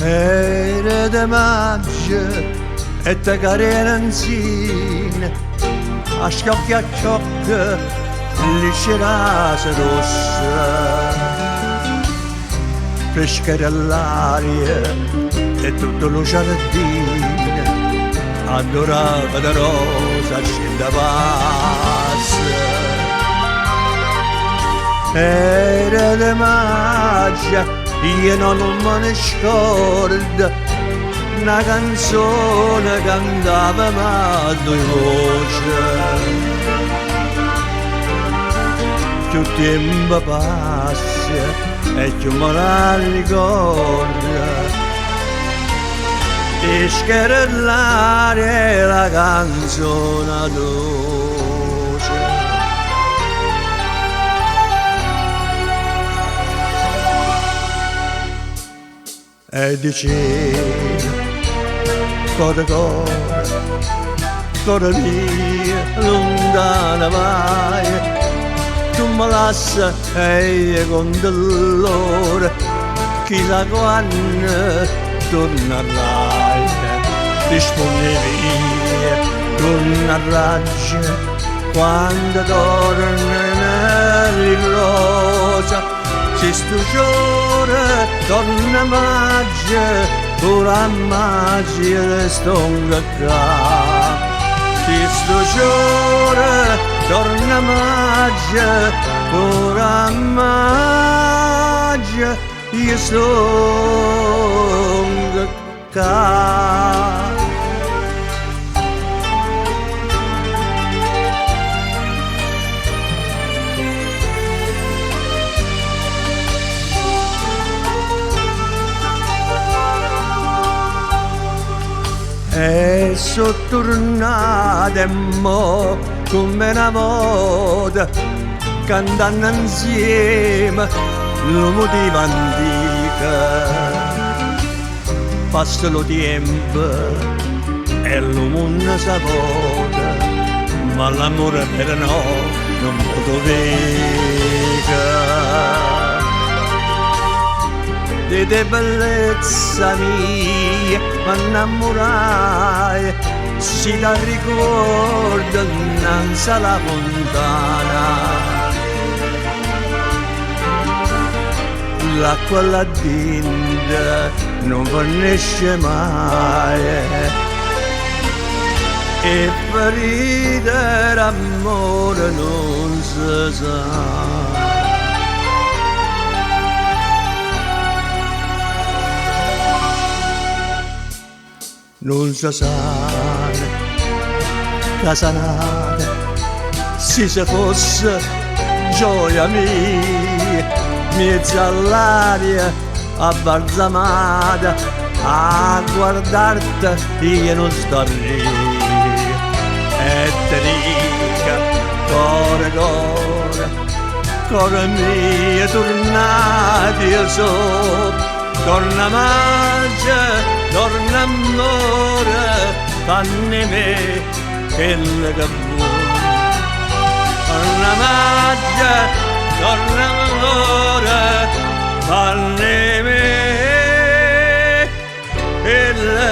Era de maggio e te carriera insieme, a sciocchi a sciocchi, liscerasa rossa. Fresca dell'aria e tutto lo giardino, adorava da rosa scenda passa. Era de maggio, io non me ne scordo, una canzone cantava ma due voci. Più tempo passa e più me la ricorda, e scherellare la canzone dolce. E dicevo, cuore mio, lontana vai, tu mi lasci e io con dolore, chissà quando tornerai, rispondevi, tornerai, quando torna nell'rosa. Se sto giorno torna maggio, ora maggio resto qua. Se sto giorno torna maggio, ora maggio io sto qua. E sono tornata mo come una volta, cantando insieme l'uomo di antica. Passa lo tempo e l'uomo non sa volta, ma l'amore per no non può vega. Di te bellezza mia m'innamorai, si la ricordo innanzi alla fontana. L'acqua là dentro non finisce mai, e ferita d'amore non si sa. Non si sa casa nata, se fosse gioia mia, mezzo all'aria abbalsamata, a guardarti io non sto lì. E te dica, cuore mio, tornati io so, torna maggio, torna amore, fanne me quello che vuoi. Torna maggio, torna amore, fanne me quello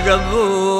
che vuoi.